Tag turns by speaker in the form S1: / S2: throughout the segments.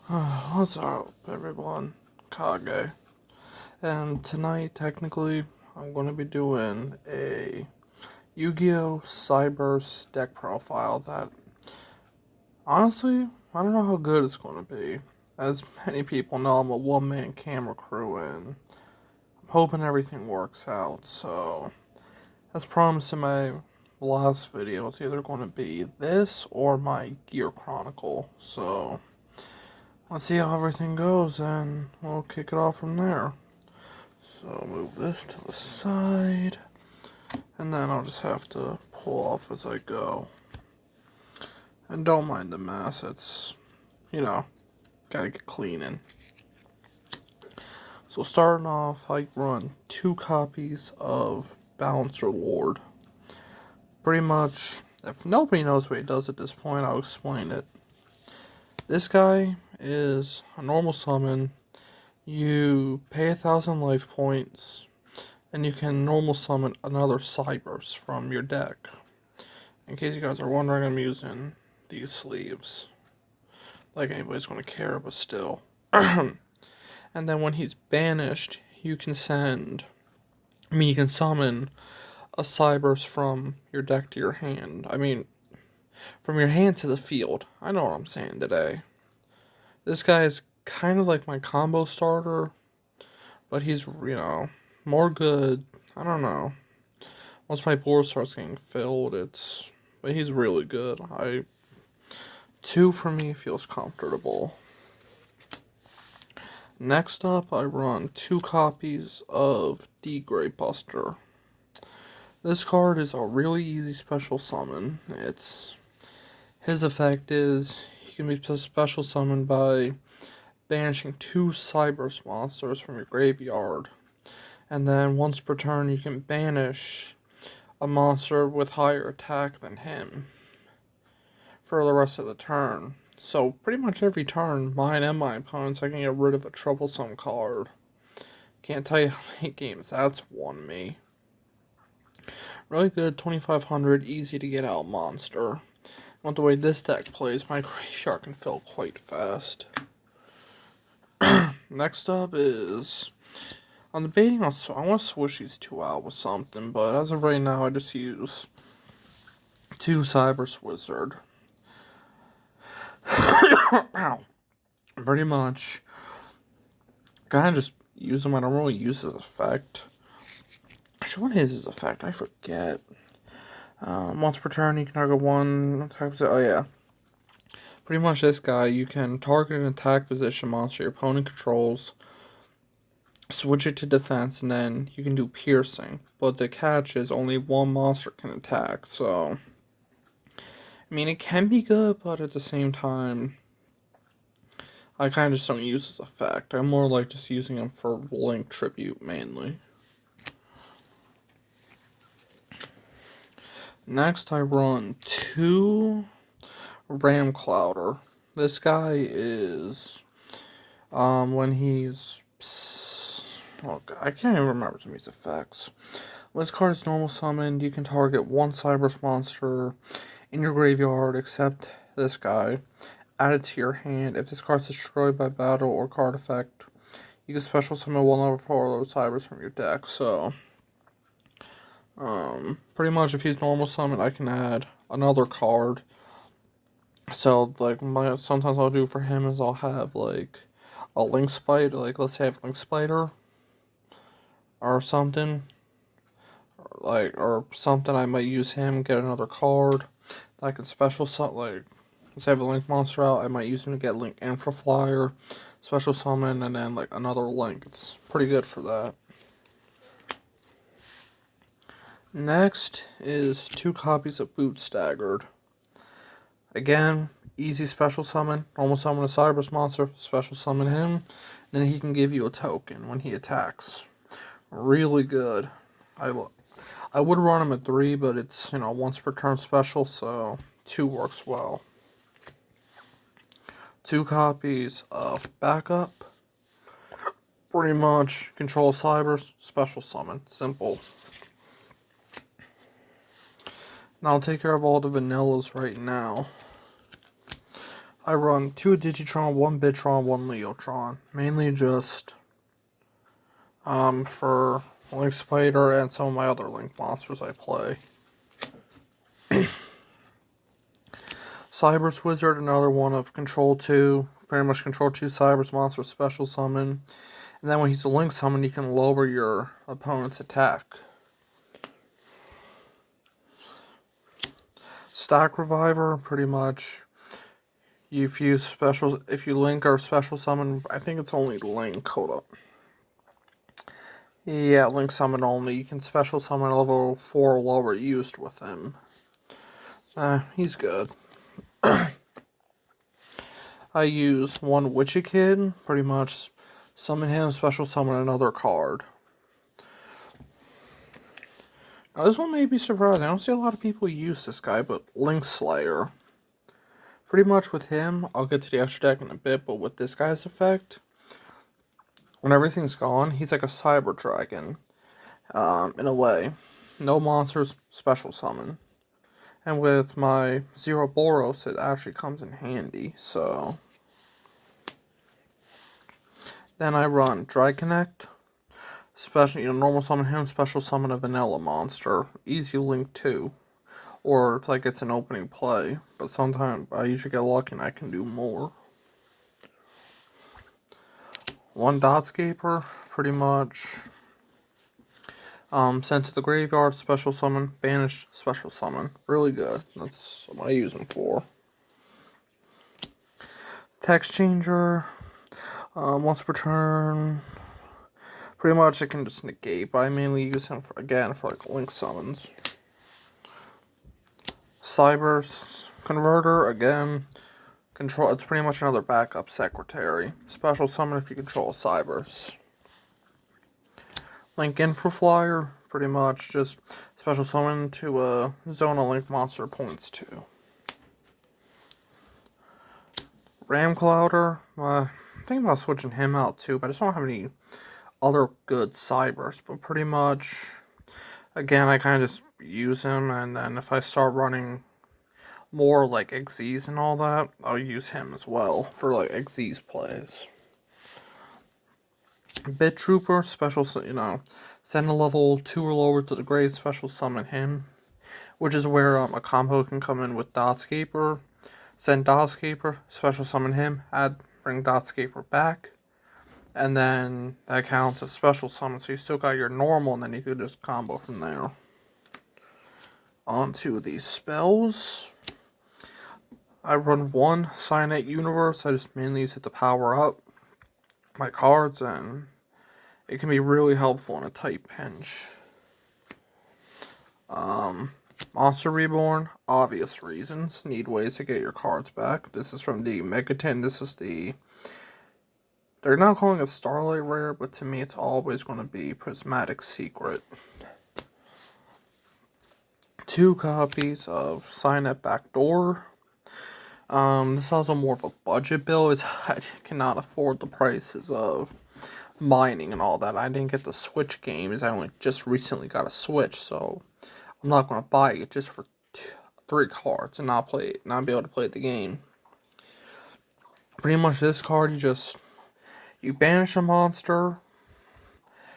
S1: What's up, everyone? Kage. And tonight, technically, I'm going to be doing a Yu-Gi-Oh! Cyberse deck profile that, honestly, I don't know how good it's going to be. As many people know, I'm a one-man camera crew, and I'm hoping everything works out. So, as promised in my last video, it's either going to be this or my Gear Chronicle. So, let's see how everything goes, and we'll kick it off from there. So move this to the side, and then I'll just have to pull off as I go. And don't mind the mess, it's, gotta get cleaning. So starting off, I run 2 copies of Balancer Lord. Pretty much, if nobody knows what he does at this point, I'll explain it. This guy is a normal summon. You pay 1,000 life points, and you can normal summon another Cyberse from your deck. In case you guys are wondering, I'm using these sleeves. Like anybody's going to care, but still. And then when he's banished, you can summon a Cyberse from your deck to your hand. From your hand to the field. I know what I'm saying today. This guy is kind of like my combo starter, but he's, more good. I don't know. Once my board starts getting filled, but he's really good. 2 for me feels comfortable. Next up, I run 2 copies of D Grey Buster. This card is a really easy special summon. His effect is he can be special summoned by banishing 2 Cyberse monsters from your graveyard. And then once per turn, you can banish a monster with higher attack than him for the rest of the turn. So pretty much every turn, mine and my opponents, I can get rid of a troublesome card. Can't tell you how many games that's won me. Really good 2,500, easy to get out monster. With the way this deck plays, my graveyard can fill quite fast. Next up is, I'm debating on, I want to switch these 2 out with something, but as of right now, I just use 2 Cyberse Wizard. Pretty much, kind of just use them. I don't really use his effect. Actually, what is his effect? I forget. Once per turn, you can target 1 type of. Oh, yeah. Pretty much this guy, you can target an attack position monster your opponent controls, switch it to defense, and then you can do piercing. But the catch is only 1 monster can attack, so it can be good, but at the same time, I kind of just don't use his effect. I'm more like just using him for Link Tribute, mainly. Next, I run 2 Ram Clouder. This guy is, when he's, oh God, I can't even remember some of these effects. When this card is normal summoned, you can target 1 Cyberse monster in your graveyard, except this guy. Add it to your hand. If this card is destroyed by battle or card effect, you can special summon 1 level 4 Cyberse from your deck. So, pretty much if he's normal summoned, I can add another card. So, sometimes I'll do for him is I'll have, a Link Spider, let's say I have Link Spider, or something, or something, I might use him, get another card, I can special summon, let's say I have a Link monster out, I might use him to get Link Infra Flyer, special summon, and then, another Link. It's pretty good for that. Next is 2 copies of Boot Staggered. Again, easy special summon. Normal summon a Cyberse monster, special summon him, then he can give you a token when he attacks. Really good. I would run him at 3, but it's, once per turn special, so 2 works well. 2 copies of Backup. Pretty much control Cyberse, special summon. Simple. Now I'll take care of all the vanillas right now. I run 2 Digitron, 1 Bitron, 1 Leotron. Mainly just for Link Spider and some of my other Link monsters I play. Cyberse Wizard, another one of Control 2. Pretty much Control 2 Cyberse monster special summon. And then when he's a Link summon, you can lower your opponent's attack. Stack Reviver, pretty much. If you Link or special summon, I think it's only Link. Hold up. Yeah, Link summon only. You can special summon a level 4 lower used with him. He's good. I use one Witchy Kid, pretty much summon him, special summon another card. Now this one may be surprising. I don't see a lot of people use this guy, but Link Slayer. Pretty much with him, I'll get to the extra deck in a bit, but with this guy's effect, when everything's gone, he's like a Cyber Dragon, in a way. No monsters, special summon. And with my Zero Boros, it actually comes in handy, so. Then I run Dry Connect. Special, normal summon him, special summon a vanilla monster. Easy Link 2. Or if like it's an opening play. But sometimes I usually get lucky and I can do more. One Dotscaper, pretty much. Sent to the graveyard, special summon, banished, special summon. Really good. That's what I use them for. Text Changer. Once per turn. Pretty much it can just negate, but I mainly use him for like Link summons. Cyberse Converter, again. Control. It's pretty much another backup secretary. Special summon if you control a Cyberse. Link Infraflyer, pretty much just special summon to a zone a Link monster points to. Ram Clouder, I'm thinking about switching him out too, but I just don't have any other good Cyberse. But pretty much, again, I kind of just use him, and then if I start running more like Xyz and all that, I'll use him as well for like Xyz plays. Bit Trooper, special, send a level 2 or lower to the grave, special summon him. Which is where a combo can come in with Dotscaper. Send Dotscaper, special summon him, bring Dotscaper back. And then that counts as special summon, so you still got your normal, and then you could just combo from there. On to these spells. I run one Cyanite Universe, I just mainly use it to power up my cards, and it can be really helpful in a tight pinch. Monster Reborn, obvious reasons. Need ways to get your cards back. This is from the Megatin. This is the... They're now calling it Starlight Rare, but to me it's always going to be Prismatic Secret. 2 copies of Cyanite Backdoor. This is also more of a budget build. I cannot afford the prices of mining and all that. I didn't get the Switch games. I only just recently got a Switch, so I'm not going to buy it just for 3 cards and not be able to play the game. Pretty much this card, you banish a monster,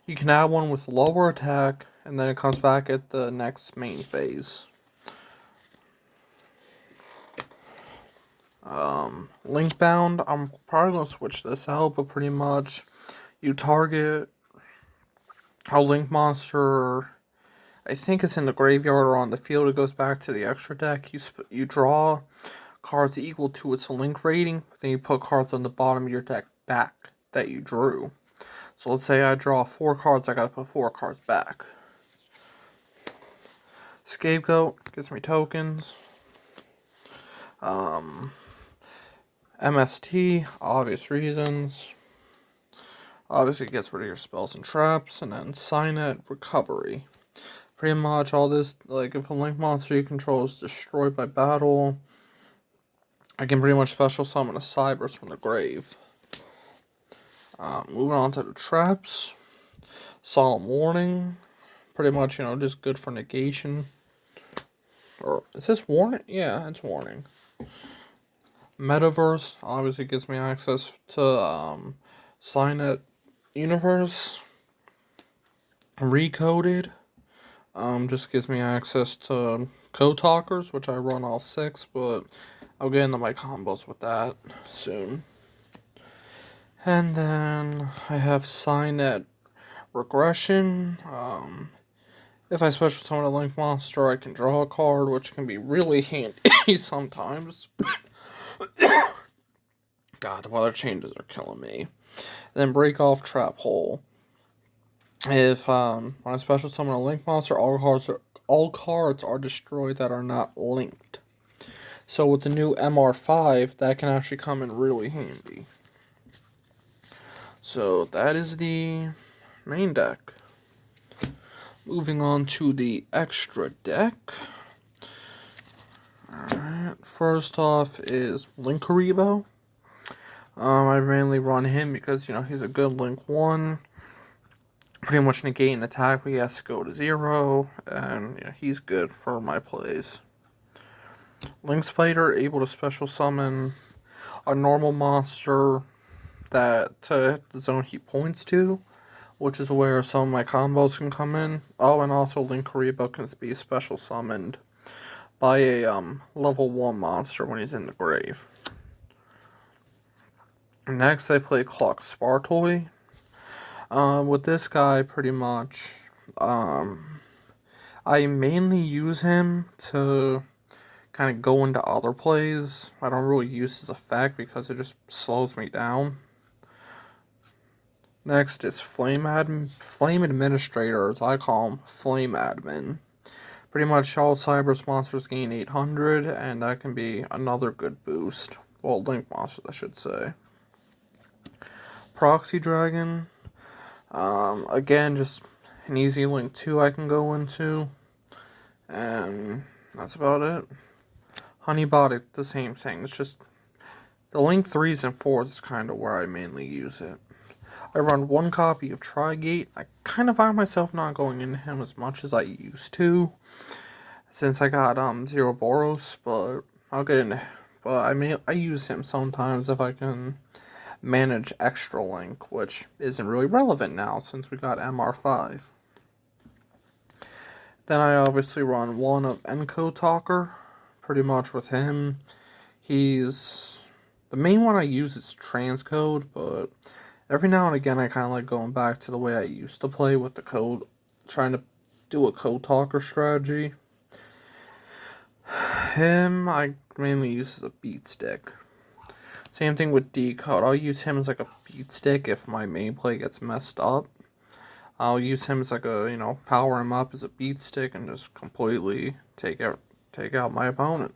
S1: you can add one with lower attack, and then it comes back at the next main phase. Linkbound, I'm probably going to switch this out, but pretty much you target a Link monster, I think it's in the graveyard or on the field, it goes back to the extra deck, you draw cards equal to its Link rating, then you put cards on the bottom of your deck back that you drew. So let's say I draw 4 cards, I gotta put 4 cards back. Scapegoat gives me tokens. MST, obvious reasons. Obviously, it gets rid of your spells and traps. And then Cyanite Recovery. Pretty much all this, like if a Link monster you control is destroyed by battle, I can pretty much special summon a Cyberse from the grave. Moving on to the traps. Solemn Warning. Pretty much, just good for negation. Or is this warning? Yeah, it's warning. Metaverse obviously gives me access to Signet Universe. Recoded just gives me access to Code Talkers, which I run all 6, but I'll get into my combos with that soon. And then I have Signet Regression. If I special summon a Link monster, I can draw a card, which can be really handy sometimes. God, the weather changes are killing me. And then Break Off Trap Hole. If when I special summon a Link monster, all cards are destroyed that are not linked. So with the new MR5, that can actually come in really handy. So that is the main deck. Moving on to the extra deck. Alright, first off is Linkaribo. I mainly run him because, he's a good Link 1. Pretty much negate an attack when he has to go to 0. And, he's good for my plays. Link Spider, able to special summon a normal monster that the zone he points to, which is where some of my combos can come in. Oh, and also Linkaribo can be special summoned by a level 1 monster when he's in the grave. Next, I play Clock Spartoy. With this guy, pretty much, I mainly use him to kind of go into other plays. I don't really use his effect because it just slows me down. Next is Flame Administrator, as I call him, Flame Admin. Pretty much all Cyberse monsters gain 800, and that can be another good boost. Well, Link monsters, I should say. Proxy Dragon. Again, just an easy Link 2 I can go into. And that's about it. Honeybot, the same thing. It's just the Link 3s and 4s is kind of where I mainly use it. I run 1 copy of Trigate. I kind of find myself not going into him as much as I used to, since I got Zero Boros, but I'll get into. But I use him sometimes if I can manage Extra Link, which isn't really relevant now since we got MR5. Then I obviously run 1 of Enco Talker. Pretty much with him, he's the main one I use is Transcode, but every now and again I kind of like going back to the way I used to play with the code, trying to do a Code Talker strategy. Him I mainly use as a beat stick. Same thing with Decode. I'll use him as like a beat stick if my main play gets messed up. I'll use him as like a, power him up as a beat stick and just completely take out my opponent.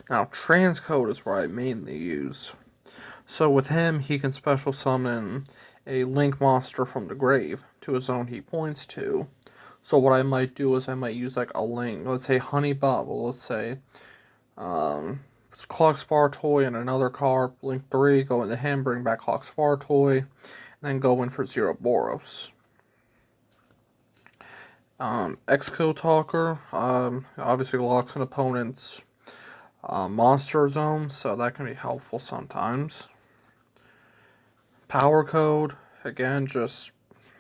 S1: Now, Transcode is where I mainly use. So with him, he can special summon a Link monster from the grave to a zone he points to. So what I might do is I might use like a Link, let's say Honeybot, well, let's say Clock Spartoy and another card, Link 3, go into him, bring back Clock Spartoy, and then go in for Zero Boros. Exco Talker, obviously locks an opponent's monster zone, so that can be helpful sometimes. Power Code, again, just,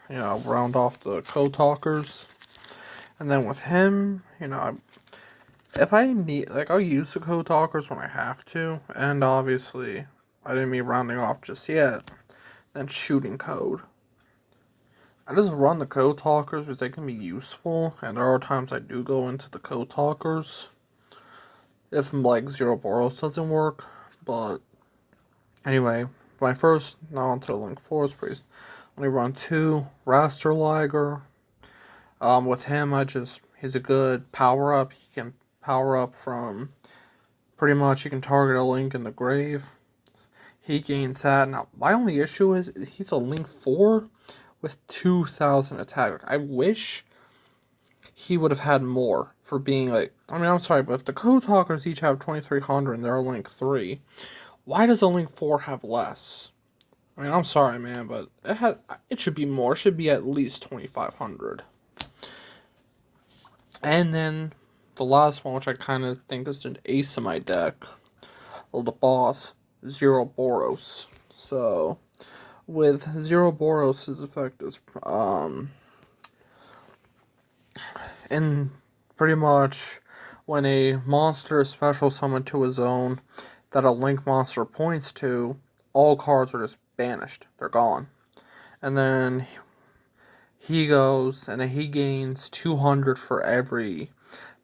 S1: round off the Code Talkers. And then with him, if I need, I'll use the Code Talkers when I have to, and obviously, I didn't mean rounding off just yet, then Shooting Code. I just run the Code Talkers because they can be useful, and there are times I do go into the Code Talkers if, Zero Boros doesn't work, but anyway, my first, now onto the Link 4's priest, let me run 2, Raster Liger. With him, he's a good power-up. He can power up from, pretty much, he can target a Link in the grave. He gains that. Now, my only issue is, he's a Link 4 with 2,000 attack. I wish he would have had more for being I'm sorry, but if the Code Talkers each have 2,300 and they're a Link 3, why does a Link 4 have less? I'm sorry, man, but it should be more. It should be at least 2,500. And then the last one, which I kind of think is an ace of my deck, well, the boss, Zero Boros. So, with Zero Boros' effect is, and pretty much when a monster is special summoned to a zone that a link monster points to, all cards are just banished. They're gone. And then he goes and he gains 200 for every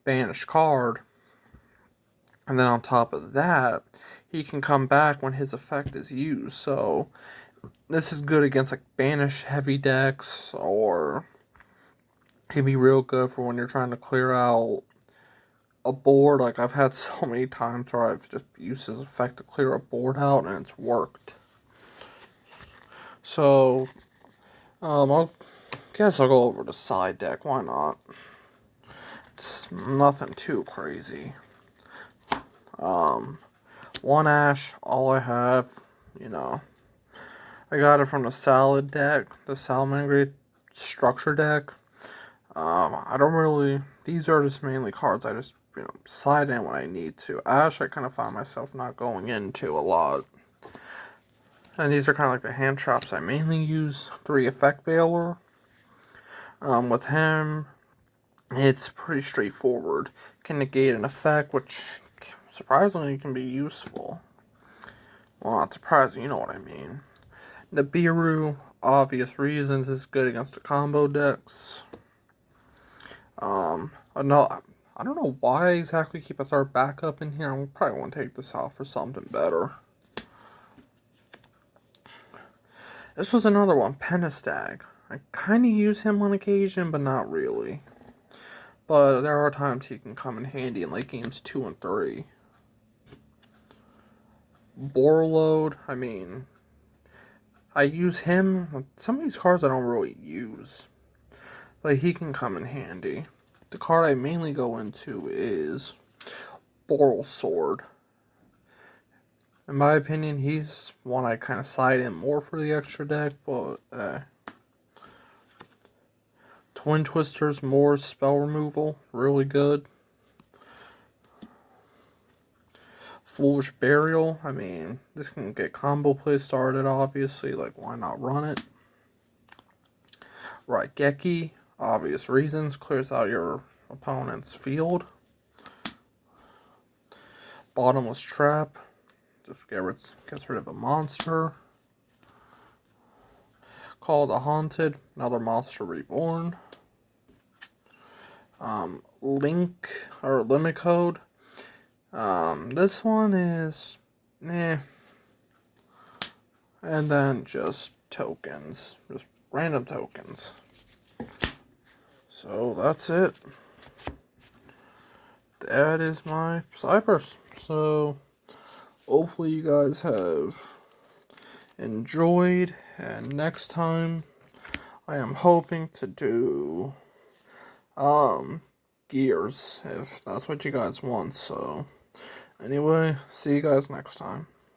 S1: banished card. And then on top of that, he can come back when his effect is used. So this is good against like banish heavy decks, or can be real good for when you're trying to clear out a board. Like I've had so many times where I've just used his effect to clear a board out and it's worked. So I guess I'll go over the side deck. Why not? It's nothing too crazy. One Ash, all I have, I got it from the Salad deck, the Salamander structure deck. I don't really, these are just mainly cards I just, slide in when I need to. Ash, I kind of find myself not going into a lot. And these are kind of like the hand traps I mainly use. 3 Effect Veiler. With him, it's pretty straightforward. Can negate an effect, which surprisingly can be useful. Well, not surprising, you know what I mean. The Nibiru, obvious reasons, is good against the combo decks. I don't know why I exactly keep a third backup in here. I probably want to take this out for something better. This was another one, Pentastag. I kind of use him on occasion, but not really. But there are times he can come in handy in late games 2 and 3. Borload, I mean, I use him. Some of these cards I don't really use, but he can come in handy. The card I mainly go into is Boral Sword. In my opinion, he's one I kind of side in more for the extra deck, but Twin Twisters, more spell removal, really good. Foolish Burial, I mean, this can get combo play started, obviously, like, why not run it? Raigeki, obvious reasons, clears out your opponent's field. Bottomless Trap, just gets rid of a monster. Call the Haunted, another monster reborn. Link, or Limit Code. This one is, And then just tokens, just random tokens. So that's it. That is my Cyberse. So hopefully you guys have enjoyed, and next time I am hoping to do Gears, if that's what you guys want. So anyway, see you guys next time.